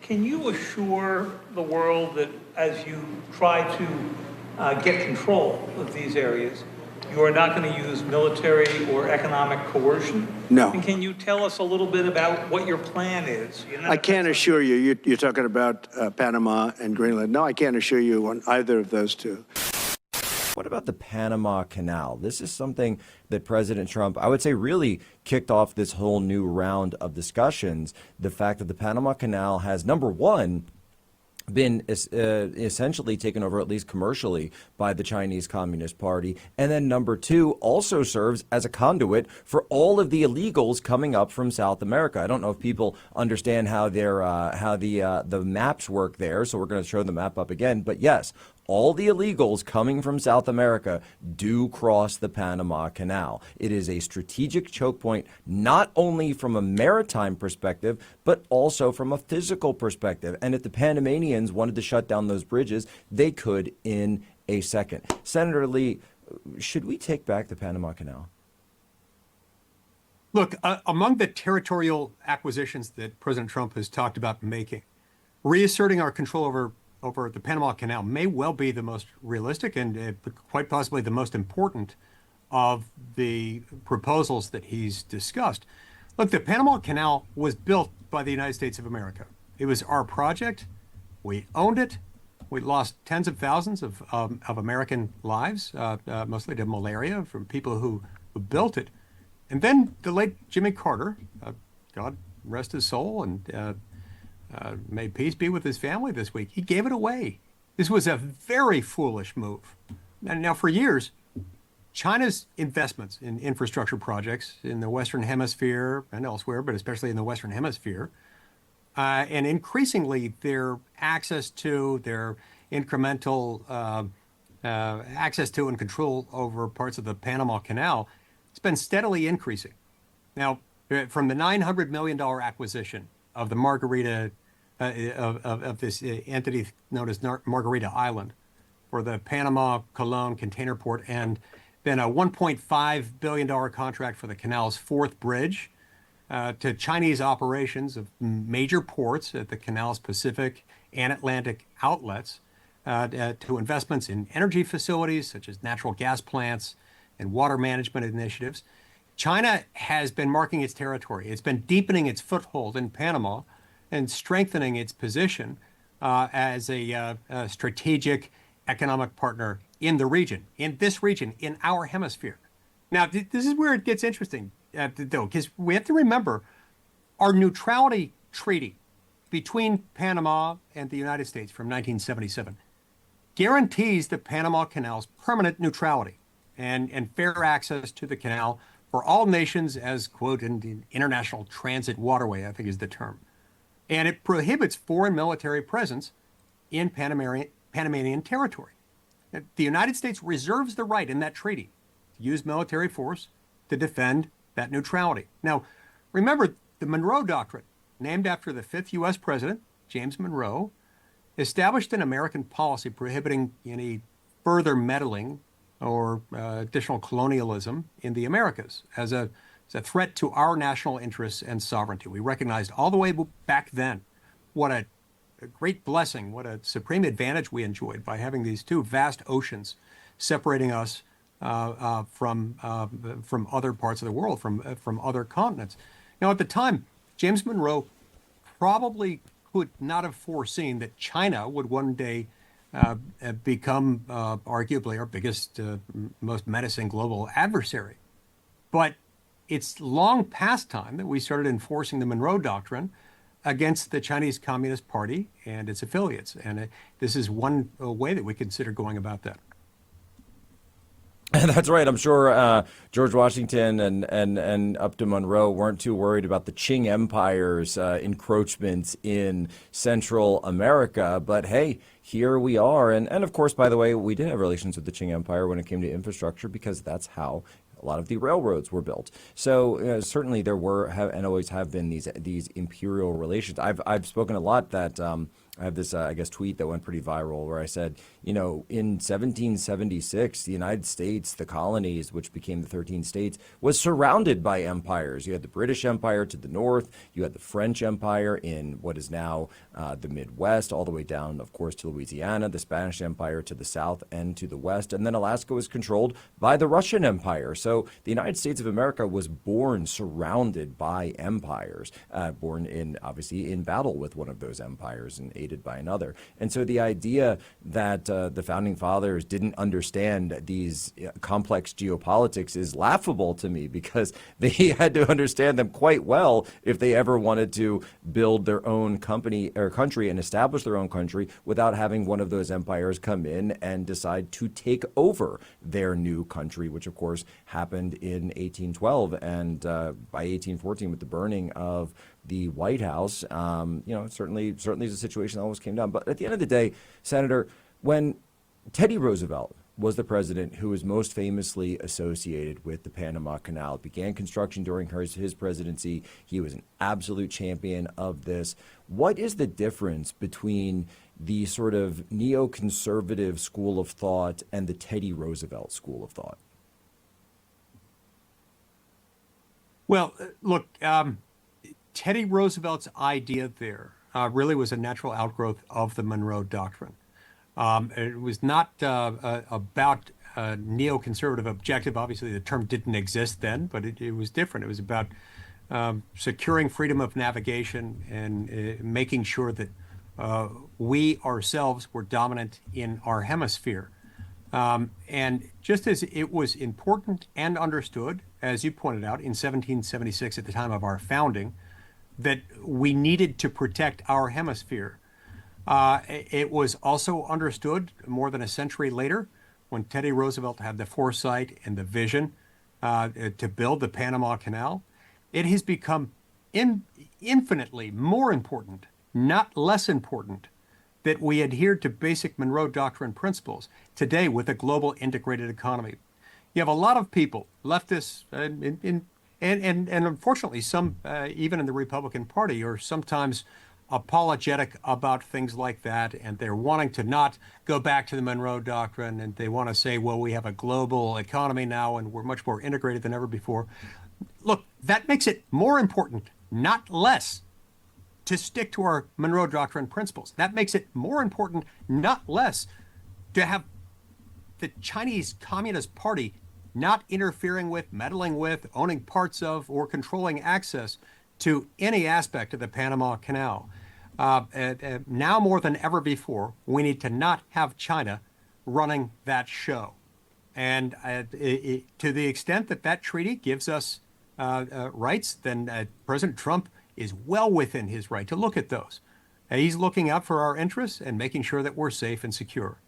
Can you assure the world that as you try to get control of these areas, you are not going to use military or economic coercion? No. And can you tell us a little bit about what your plan is? I can't assure you. You're talking about Panama and Greenland. No, I can't assure you on either of those two. What about the Panama Canal? This is something that President Trump, I would say, really kicked off this whole new round of discussions. The fact that the Panama Canal has, number one, been essentially taken over, at least commercially, by the Chinese Communist Party. And then number two, also serves as a conduit for all of the illegals coming up from South America. I don't know if people understand how the maps work there, so we're going to show the map up again. But yes, all the illegals coming from South America do cross the Panama Canal. It is a strategic choke point, not only from a maritime perspective, but also from a physical perspective. And if the Panamanians wanted to shut down those bridges, they could in a second. Senator Lee, should we take back the Panama Canal? Look, among the territorial acquisitions that President Trump has talked about making, reasserting our control over the Panama Canal may well be the most realistic and quite possibly the most important of the proposals that he's discussed. Look, the Panama Canal was built by the United States of America. It was our project. We owned it. We lost tens of thousands of American lives, mostly to malaria, from people who built it. And then the late Jimmy Carter, God rest his soul, and may peace be with his family this week, he gave it away. This was a very foolish move. And now for years, China's investments in infrastructure projects in the Western Hemisphere and elsewhere, but especially in the Western Hemisphere, and increasingly their access to, their incremental access to and control over parts of the Panama Canal, it's been steadily increasing. Now, from the $900 million acquisition of the Margarita, of this entity known as Margarita Island for the Panama Colón container port, and then a $1.5 billion contract for the canal's fourth bridge, to Chinese operations of major ports at the canal's Pacific and Atlantic outlets, to investments in energy facilities such as natural gas plants and water management initiatives. China has been marking its territory. It's been deepening its foothold in Panama and strengthening its position as a strategic economic partner in the region, in this region, in our hemisphere. Now, this is where it gets interesting, though, because we have to remember our neutrality treaty between Panama and the United States from 1977 guarantees the Panama Canal's permanent neutrality and fair access to the canal for all nations as, quote, an international transit waterway, I think is the term. And it prohibits foreign military presence in Panamanian territory. The United States reserves the right in that treaty to use military force to defend that neutrality. Now, remember, the Monroe Doctrine, named after the fifth U.S. president, James Monroe, established an American policy prohibiting any further meddling or additional colonialism in the Americas as a threat to our national interests and sovereignty. We recognized all the way back then what a great blessing, what a supreme advantage we enjoyed by having these two vast oceans separating us from other parts of the world, from other continents. Now, at the time, James Monroe probably could not have foreseen that China would one day become arguably our biggest, most menacing global adversary. But it's long past time that we started enforcing the Monroe Doctrine against the Chinese Communist Party and its affiliates. And this is one way that we consider going about that. That's right. I'm sure George Washington and up to Monroe weren't too worried about the Qing Empire's encroachments in Central America. But hey, here we are. And of course, by the way, we did have relations with the Qing Empire when it came to infrastructure, because that's how a lot of the railroads were built. So certainly there were and always have been these imperial relations. I've spoken a lot that I have this, I guess, tweet that went pretty viral where I said, you know, in 1776, the United States, the colonies, which became the 13 states, was surrounded by empires. You had the British Empire to the north, you had the French Empire in what is now the Midwest, all the way down, of course, to Louisiana, the Spanish Empire to the south and to the west, and then Alaska was controlled by the Russian Empire. So the United States of America was born surrounded by empires, born in, obviously, in battle with one of those empires and aided by another. And so the idea that the founding fathers didn't understand these complex geopolitics is laughable to me, because they had to understand them quite well if they ever wanted to build their own company or country and establish their own country without having one of those empires come in and decide to take over their new country, which of course happened in 1812, and by 1814 with the burning of the White House, you know, certainly is a situation that almost came down. But at the end of the day, Senator, when Teddy Roosevelt was the president who was most famously associated with the Panama Canal, began construction during his presidency. He was an absolute champion of this. What is the difference between the sort of neoconservative school of thought and the Teddy Roosevelt school of thought? Well, look, Teddy Roosevelt's idea there really was a natural outgrowth of the Monroe Doctrine. It was not about a neoconservative objective. Obviously, the term didn't exist then, but it was different. It was about securing freedom of navigation and making sure that we ourselves were dominant in our hemisphere. And just as it was important and understood, as you pointed out, in 1776 at the time of our founding, that we needed to protect our hemisphere. It was also understood more than a century later when Teddy Roosevelt had the foresight and the vision to build the Panama Canal. It has become infinitely more important, not less important, that we adhere to basic Monroe Doctrine principles today with a global integrated economy. You have a lot of people, leftists, and unfortunately some even in the Republican Party are sometimes apologetic about things like that, and they're wanting to not go back to the Monroe Doctrine, and they want to say, well, we have a global economy now and we're much more integrated than ever before. Look, that makes it more important, not less, to stick to our Monroe Doctrine principles. That makes it more important, not less, to have the Chinese Communist Party not interfering with, meddling with, owning parts of, or controlling access to any aspect of the Panama Canal. Now more than ever before, we need to not have China running that show. And to the extent that that treaty gives us rights, then President Trump is well within his right to look at those. He's looking out for our interests and making sure that we're safe and secure.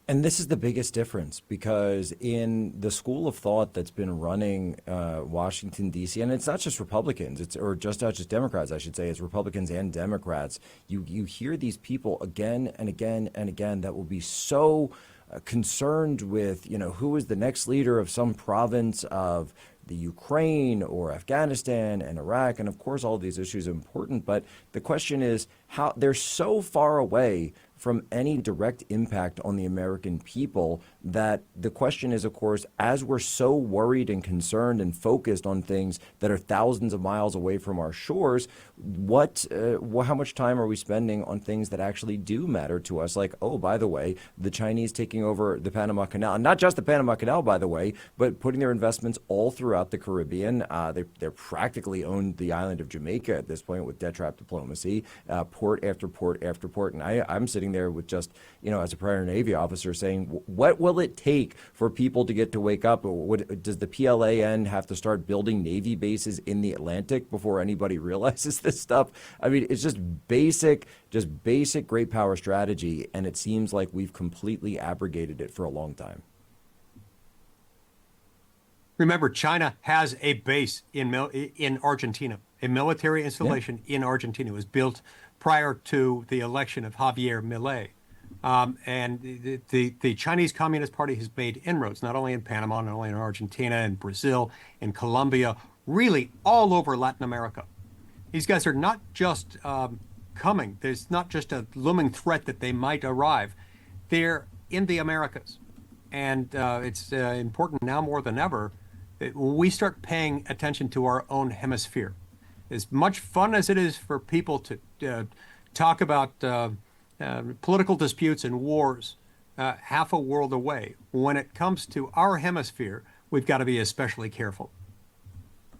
And this is the biggest difference, because in the school of thought that's been running Washington, D.C., and it's not just Republicans, or just not just Democrats, I should say, it's Republicans and Democrats, you hear these people again and again and again that will be so concerned with, you know, who is the next leader of some province of the Ukraine or Afghanistan and Iraq. And of course, all of these issues are important. But the question is how they're so far away from any direct impact on the American people that the question is, of course, as we're so worried and concerned and focused on things that are thousands of miles away from our shores, how much time are we spending on things that actually do matter to us? Like, oh, by the way, the Chinese taking over the Panama Canal, and not just the Panama Canal, by the way, but putting their investments all throughout the Caribbean. They're practically owned the island of Jamaica at this point with debt trap diplomacy, port after port after port. And I'm sitting there with just, you know, as a prior Navy officer saying, what will it take for people to get to wake up? Does the PLAN have to start building Navy bases in the Atlantic before anybody realizes this stuff? I mean, it's just basic great power strategy. And it seems like we've completely abrogated it for a long time. Remember, China has a base in Argentina. A military installation in Argentina was built prior to the election of Javier Milei. And the Chinese Communist Party has made inroads, not only in Panama, not only in Argentina and Brazil and Colombia, really all over Latin America. These guys are not just coming. There's not just a looming threat that they might arrive. They're in the Americas. And it's important now more than ever that we start paying attention to our own hemisphere. As much fun as it is for people to talk about political disputes and wars half a world away, when it comes to our hemisphere, we've got to be especially careful.